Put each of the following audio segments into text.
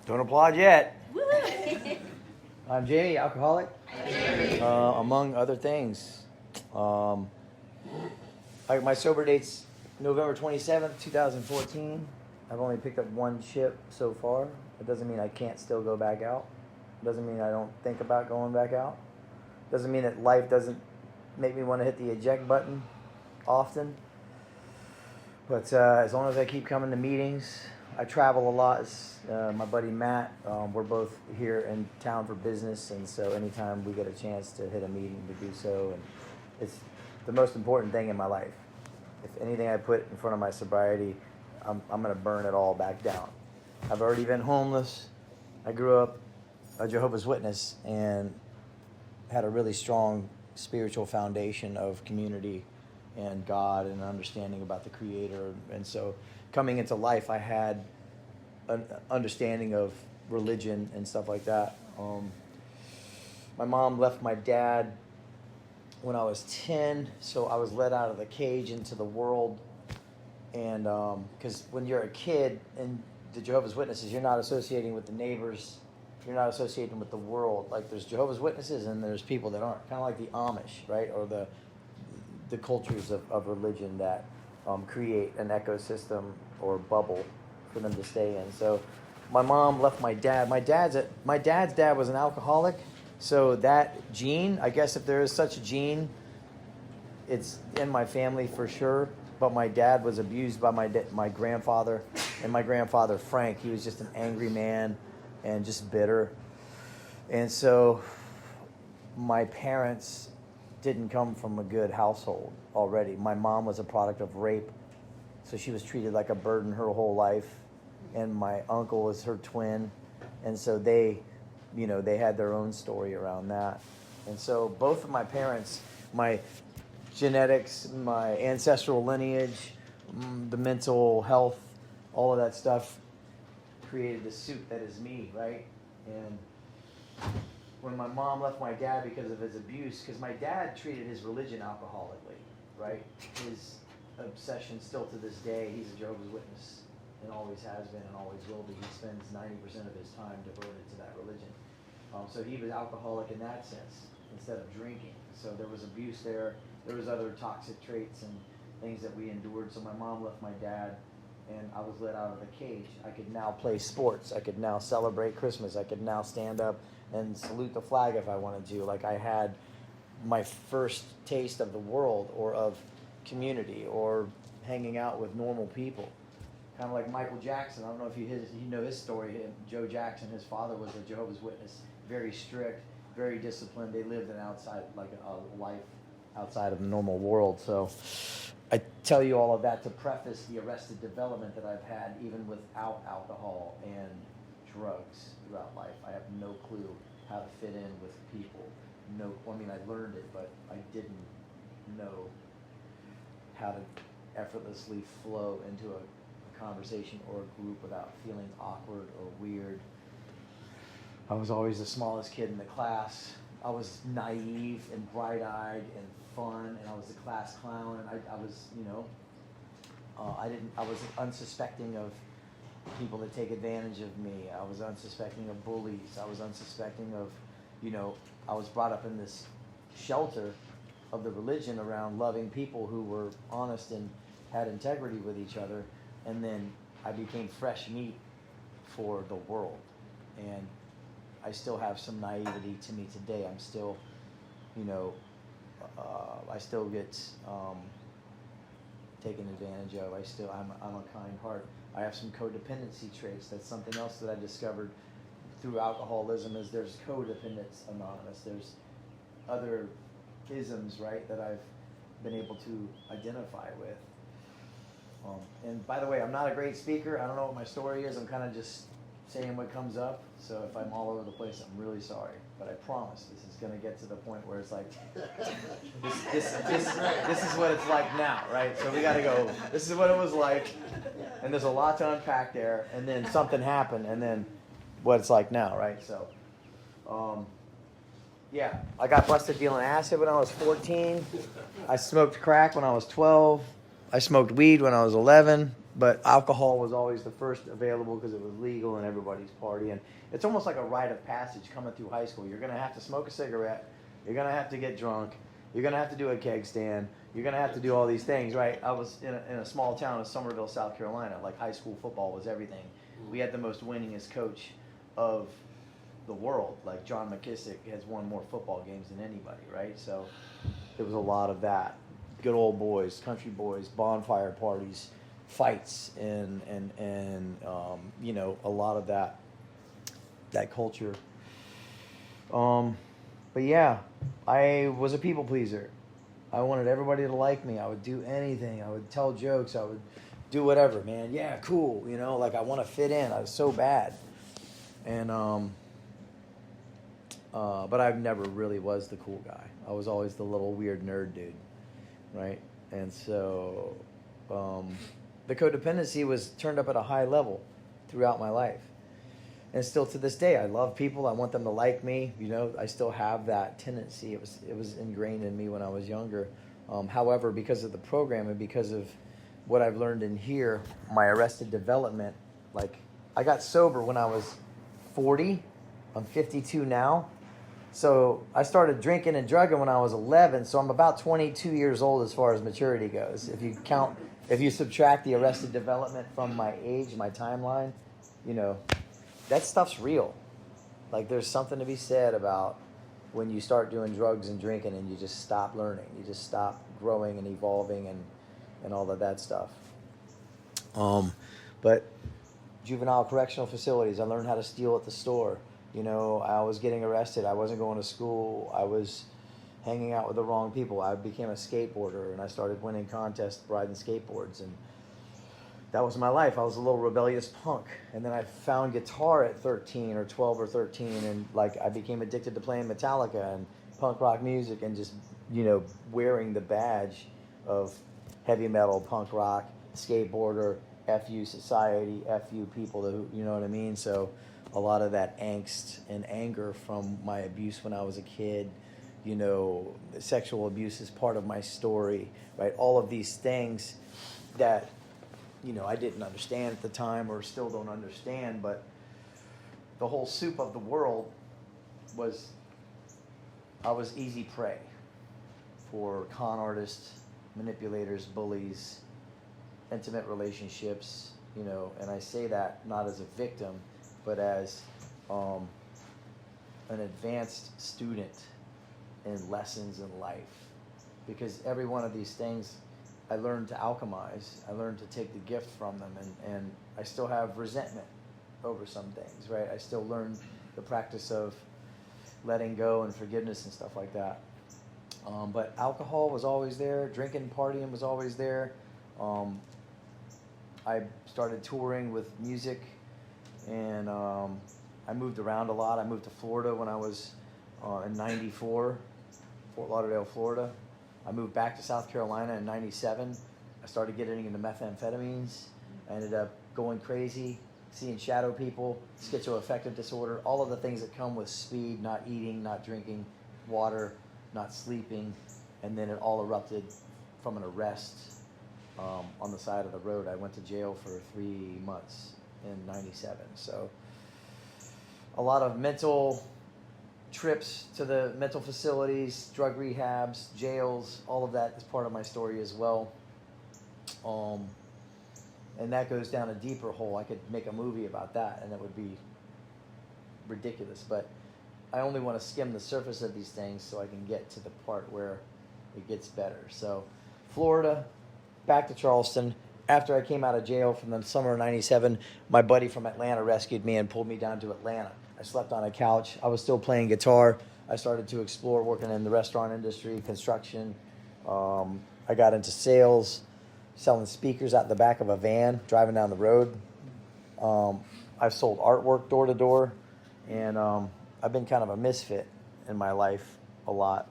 Don't applaud yet. I'm Jamie, alcoholic, among other things. My sober date's November 27th, 2014. I've only picked up one chip so far. It doesn't mean I can't still go back out. It doesn't mean I don't think about going back out. It doesn't mean that life doesn't make me want to hit the eject button often. But as long as I keep coming to meetings, I travel a lot. My buddy Matt, we're both here in town for business, and so anytime we get a chance to hit a meeting, we do so. And it's the most important thing in my life. If anything I put in front of my sobriety, I'm going to burn it all back down. I've already been homeless. I grew up a Jehovah's Witness and had a really strong spiritual foundation of community and God and understanding about the Creator. And so coming into life, I had an understanding of religion and stuff like that. My mom left my dad when I was 10, so I was let out of the cage into the world. And because when you're a kid in the Jehovah's Witnesses, you're not associating with the neighbors, you're not associating with the world. Like there's Jehovah's Witnesses and there's people that aren't, kind of like the Amish, right? Or the cultures of religion that create an ecosystem or bubble for them to stay in. So my mom left my dad. My dad's dad was an alcoholic. So that gene, I guess if there is such a gene, it's in my family for sure. But my dad was abused by my grandfather, and my grandfather Frank, he was just an angry man and just bitter. And so my parents didn't come from a good household already. My mom was a product of rape, so she was treated like a burden her whole life. And my uncle was her twin, and so they had their own story around that. And so both of my parents, my genetics, my ancestral lineage, the mental health, all of that stuff created the suit that is me, right? And when my mom left my dad because of his abuse, because my dad treated his religion alcoholically, right? His obsession still to this day, he's a Jehovah's Witness and always has been and always will be. He spends 90% of his time devoted to that religion. So he was alcoholic in that sense instead of drinking. So there was abuse there. There was other toxic traits and things that we endured. So my mom left my dad, and I was let out of the cage. I could now play sports. I could now celebrate Christmas. I could now stand up and salute the flag if I wanted to. Like I had my first taste of the world or of community or hanging out with normal people. Kind of like Michael Jackson. I don't know if you know his story. Joe Jackson, his father was a Jehovah's Witness, very strict, very disciplined. They lived an outside, like a life outside of the normal world. So I tell you all of that to preface the arrested development that I've had even without alcohol and drugs throughout life. I have no clue how to fit in with people. I learned it, but I didn't know how to effortlessly flow into a conversation or a group without feeling awkward or weird. I was always the smallest kid in the class. I was naive and bright-eyed and fun, and I was the class clown. And I was unsuspecting of people that take advantage of me. I was unsuspecting of bullies. I was unsuspecting of, I was brought up in this shelter of the religion around loving people who were honest and had integrity with each other. And then I became fresh meat for the world. And I still have some naivety to me today. I'm still, I still get taken advantage of. I'm a kind heart. I have some codependency traits. That's something else that I discovered through alcoholism is there's codependence anonymous. There's other isms, right, that I've been able to identify with. And by the way, I'm not a great speaker. I don't know what my story is. I'm kind of just saying what comes up. So if I'm all over the place, I'm really sorry. But I promise this is going to get to the point where it's like, this is what it's like now, right? So we got to go, this is what it was like. And there's a lot to unpack there. And then something happened. And then what it's like now, right? So, yeah, I got busted dealing acid when I was 14. I smoked crack when I was 12. I smoked weed when I was 11. But alcohol was always the first available because it was legal and everybody's partying. It's almost like a rite of passage coming through high school. You're going to have to smoke a cigarette. You're going to have to get drunk. You're going to have to do a keg stand. You're going to have to do all these things, right? I was in a small town of Somerville, South Carolina. Like, high school football was everything. We had the most winningest coach of the world. Like, John McKissick has won more football games than anybody, right? So there was a lot of that. Good old boys, country boys, bonfire parties, fights, and you know, a lot of that culture. But yeah, I was a people pleaser. I wanted everybody to like me. I would do anything. I would tell jokes. I would do whatever, man. Yeah, cool. You know, like, I want to fit in. I was so bad. And but I never really was the cool guy. I was always the little weird nerd dude, right? And so the codependency was turned up at a high level throughout my life. And still to this day, I love people. I want them to like me. You know, I still have that tendency. It was ingrained in me when I was younger. However, because of the program and because of what I've learned in here, my arrested development, like, I got sober when I was 40. I'm 52 now. So I started drinking and drugging when I was 11. So I'm about 22 years old as far as maturity goes. If you subtract the arrested development from my age, my timeline, you know, that stuff's real. Like, there's something to be said about when you start doing drugs and drinking and you just stop learning. You just stop growing and evolving and all of that stuff. But juvenile correctional facilities, I learned how to steal at the store. You know, I was getting arrested. I wasn't going to school. I was hanging out with the wrong people. I became a skateboarder, and I started winning contests riding skateboards, and that was my life. I was a little rebellious punk. And then I found guitar at 13 or 12 or 13, and like, I became addicted to playing Metallica and punk rock music and just, you know, wearing the badge of heavy metal, punk rock, skateboarder, FU society, FU people, who, you know what I mean? So a lot of that angst and anger from my abuse when I was a kid, you know, sexual abuse is part of my story, right? All of these things that, you know, I didn't understand at the time or still don't understand, but the whole soup of the world was, I was easy prey for con artists, manipulators, bullies, intimate relationships, you know, and I say that not as a victim, but as an advanced student in lessons in life. Because every one of these things I learned to alchemize. I learned to take the gift from them, and I still have resentment over some things, right? I still learn the practice of letting go and forgiveness and stuff like that. But alcohol was always there. Drinking, partying was always there. I started touring with music, and I moved around a lot. I moved to Florida when I was in '94, Fort Lauderdale, Florida. I moved back to South Carolina in '97. I started getting into methamphetamines. I ended up going crazy, seeing shadow people, schizoaffective disorder, all of the things that come with speed, not eating, not drinking water, not sleeping, and then it all erupted from an arrest on the side of the road. I went to jail for 3 months in '97. So a lot of mental trips to the mental facilities, drug rehabs, jails, all of that is part of my story as well. And that goes down a deeper hole. I could make a movie about that, and it would be ridiculous. But I only want to skim the surface of these things so I can get to the part where it gets better. So Florida, back to Charleston. After I came out of jail from the summer of '97, my buddy from Atlanta rescued me and pulled me down to Atlanta. I slept on a couch. I was still playing guitar. I started to explore working in the restaurant industry, construction. I got into sales, selling speakers out the back of a van, driving down the road. I've sold artwork door to door, and I've been kind of a misfit in my life a lot.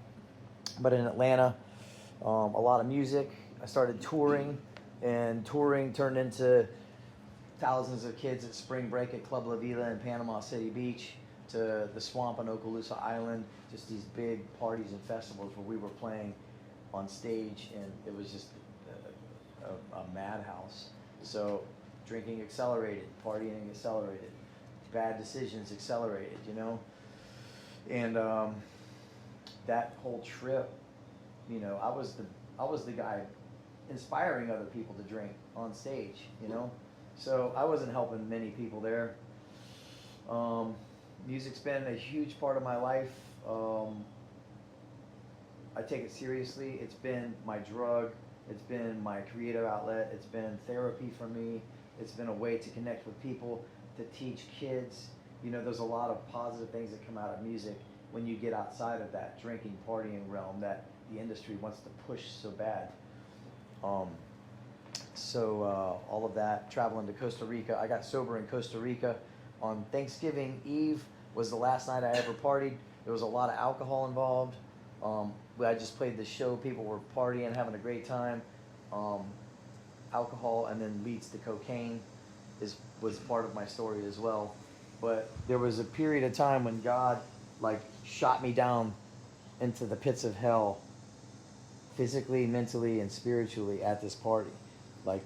But in Atlanta, a lot of music. I started touring, and touring turned into thousands of kids at spring break at Club La Vila in Panama City Beach, to the swamp on Okaloosa Island, just these big parties and festivals where we were playing on stage, and it was just a madhouse. So drinking accelerated, partying accelerated, bad decisions accelerated, you know? And that whole trip, you know, I was the guy inspiring other people to drink on stage, you know? So I wasn't helping many people there. Music's been a huge part of my life. I take it seriously. It's been my drug. It's been my creative outlet. It's been therapy for me. It's been a way to connect with people, to teach kids. You know, there's a lot of positive things that come out of music when you get outside of that drinking, partying realm that the industry wants to push so bad. All of that, traveling to Costa Rica. I got sober in Costa Rica on Thanksgiving Eve was the last night I ever partied. There was a lot of alcohol involved. I just played the show. People were partying, having a great time. Alcohol and then leads to cocaine was part of my story as well. But there was a period of time when God like shot me down into the pits of hell, physically, mentally, and spiritually at this party. Like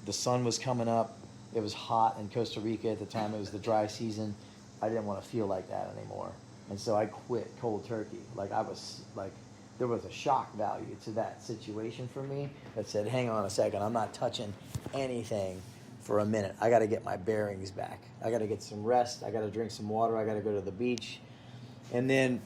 the sun was coming up. It was hot in Costa Rica at the time. It was the dry season. I didn't want to feel like that anymore. And so I quit cold turkey. Like I was like, there was a shock value to that situation for me that said, hang on a second, I'm not touching anything for a minute. I got to get my bearings back. I got to get some rest. I got to drink some water. I got to go to the beach. And then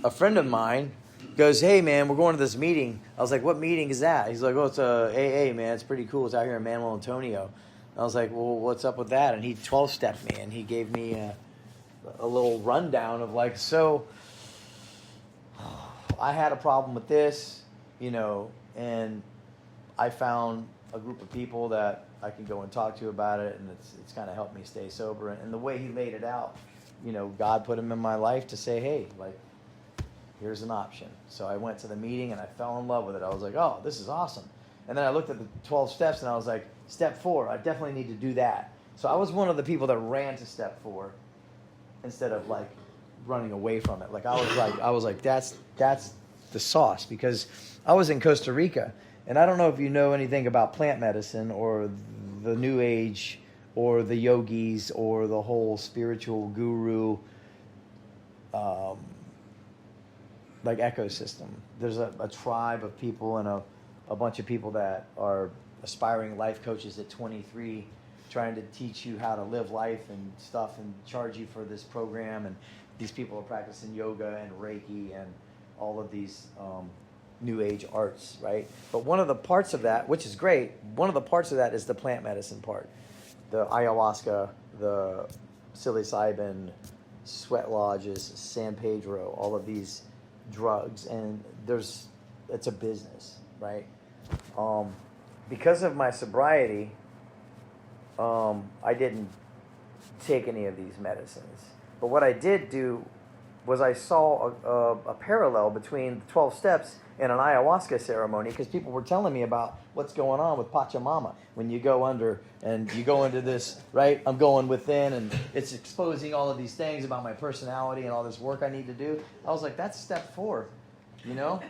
a friend of mine goes, hey man, we're going to this meeting. I was like, what meeting is that? He's like, oh, it's a AA, man. It's pretty cool. It's out here in Manuel Antonio. I was like, well, what's up with that? And he 12-stepped me, and he gave me a little rundown of like, so I had a problem with this, you know, and I found a group of people that I can go and talk to about it, and it's kind of helped me stay sober. And the way he laid it out, you know, God put him in my life to say, hey, like, here's an option. So I went to the meeting, and I fell in love with it. I was like, oh, this is awesome. And then I looked at the 12 steps, and I was like, step 4, I definitely need to do that. So I was one of the people that ran to step 4 instead of like running away from it. Like I was like that's the sauce, because I was in Costa Rica, and I don't know if you know anything about plant medicine or the New Age or the yogis or the whole spiritual guru like ecosystem. There's a tribe of people and a bunch of people that are aspiring life coaches at 23, trying to teach you how to live life and stuff and charge you for this program. And these people are practicing yoga and Reiki and all of these New Age arts, right? But one of the parts of that, which is great, one of the parts of that is the plant medicine part. The ayahuasca, the psilocybin, sweat lodges, San Pedro, all of these drugs. And it's a business, right? Because of my sobriety, I didn't take any of these medicines. But what I did do was I saw a parallel between the 12 steps and an ayahuasca ceremony, because people were telling me about what's going on with Pachamama. When you go under and you go into this, right, I'm going within, and it's exposing all of these things about my personality and all this work I need to do. I was like, that's step 4, you know?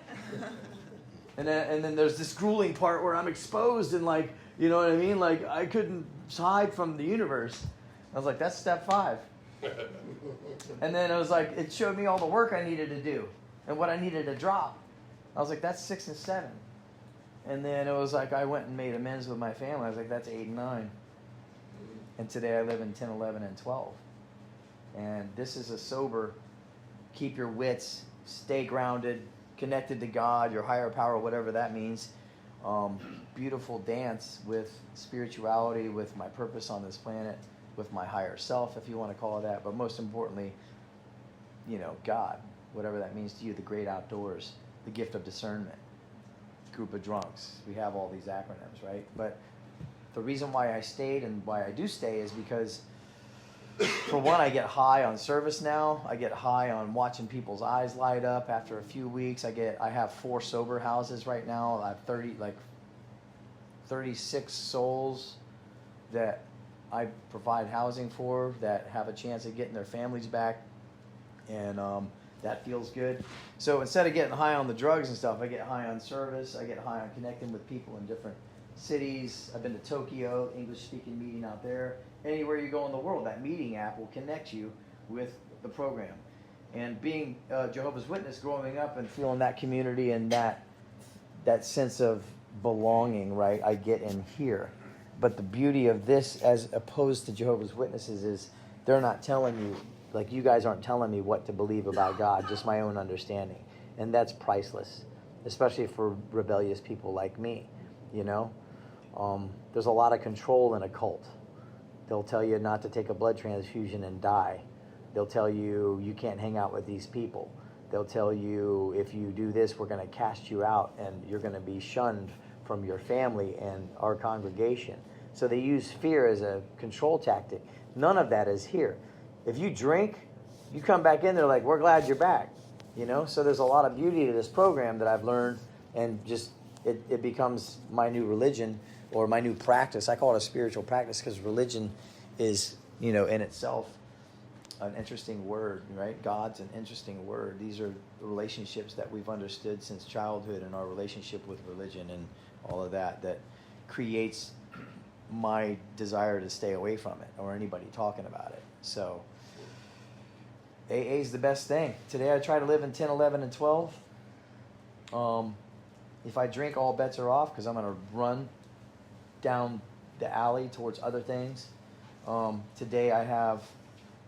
And then there's this grueling part where I'm exposed and like, you know what I mean? Like I couldn't hide from the universe. I was like, that's step 5. And then it was like, it showed me all the work I needed to do and what I needed to drop. I was like, that's 6 and 7. And then it was like, I went and made amends with my family. I was like, that's 8 and 9. And today I live in 10, 11, and 12. And this is a sober, keep your wits, stay grounded, connected to God, your higher power, whatever that means. Beautiful dance with spirituality, with my purpose on this planet, with my higher self, if you want to call it that. But most importantly, you know, God, whatever that means to you, the great outdoors, the gift of discernment, group of drunks. We have all these acronyms, right? But the reason why I stayed and why I do stay is because, for one, I get high on service now. I get high on watching people's eyes light up after a few weeks. I have 4 sober houses right now. I have 36 souls that I provide housing for that have a chance of getting their families back. And that feels good. So instead of getting high on the drugs and stuff, I get high on service. I get high on connecting with people in different cities. I've been to Tokyo, English-speaking meeting out there. Anywhere you go in the world, that meeting app will connect you with the program. And being Jehovah's Witness, growing up and feeling that community and that sense of belonging, right, I get in here. But the beauty of this, as opposed to Jehovah's Witnesses, is they're not telling you, like you guys aren't telling me what to believe about God, just my own understanding. And that's priceless, especially for rebellious people like me, you know? There's a lot of control in a cult. They'll tell you not to take a blood transfusion and die. They'll tell you you can't hang out with these people. They'll tell you if you do this, we're going to cast you out and you're going to be shunned from your family and our congregation. So they use fear as a control tactic. None of that is here. If you drink, you come back in, they're like, we're glad you're back. You know, so there's a lot of beauty to this program that I've learned, and just it becomes my new religion or my new practice. I call it a spiritual practice because religion is, you know, in itself an interesting word, right? God's an interesting word. These are the relationships that we've understood since childhood, and our relationship with religion and all of that creates my desire to stay away from it or anybody talking about it. So AA is the best thing. Today I try to live in 10, 11, and 12. If I drink, all bets are off because I'm going to run down the alley towards other things. Today I have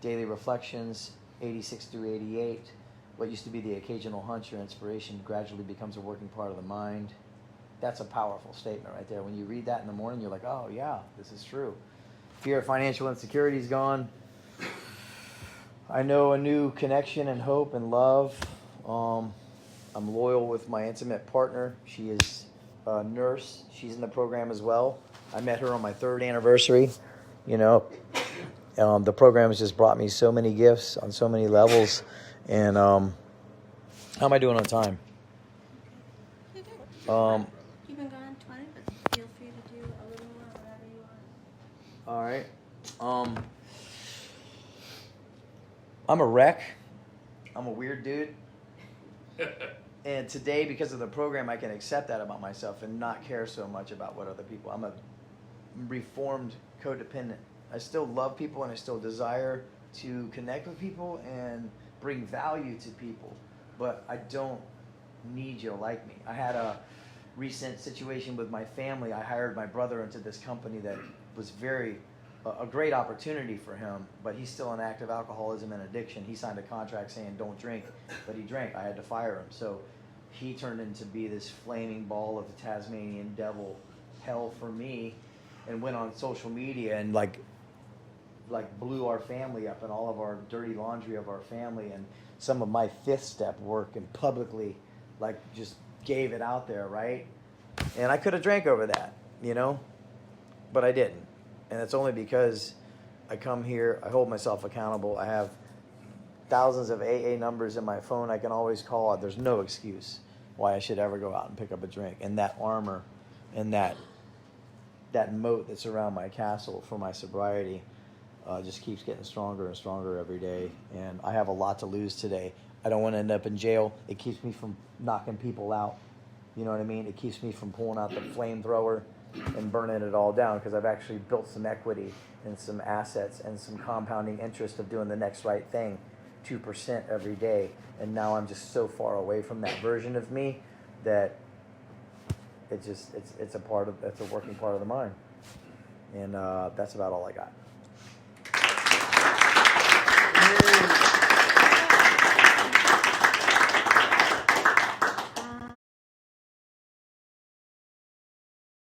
daily reflections, 86 through 88. What used to be the occasional hunch or inspiration gradually becomes a working part of the mind. That's a powerful statement right there. When you read that in the morning, you're like, oh yeah, this is true. Fear of financial insecurity is gone. I know a new connection and hope and love. I'm loyal with my intimate partner. She is a nurse. She's in the program as well. I met her on my 3rd anniversary. You know, the program has just brought me so many gifts on so many levels. And how am I doing on time? You're good. You've been gone 20, but feel free to do a little more, whatever you want. All right. I'm a wreck. I'm a weird dude. And today, because of the program, I can accept that about myself and not care so much about what other people. I'm a reformed codependent. I still love people and I still desire to connect with people and bring value to people, but I don't need you to like me. I had a recent situation with my family. I hired my brother into this company that was a great opportunity for him, but he's still in active alcoholism and addiction. He signed a contract saying don't drink, but he drank. I had to fire him. So he turned into be this flaming ball of the Tasmanian devil hell for me, and went on social media and like blew our family up and all of our dirty laundry of our family and some of my 5th step work, and publicly like just gave it out there, right? And I could have drank over that, you know, but I didn't. And it's only because I come here, I hold myself accountable. I have thousands of AA numbers in my phone I can always call. There's no excuse why I should ever go out and pick up a drink. And that armor and that moat that's around my castle for my sobriety just keeps getting stronger and stronger every day. And I have a lot to lose today. I don't want to end up in jail. It keeps me from knocking people out. You know what I mean? It keeps me from pulling out the flamethrower and burning it all down, because I've actually built some equity and some assets and some compounding interest of doing the next right thing, 2% every day. And now I'm just so far away from that version of me that it's a working part of the mind. And that's about all I got.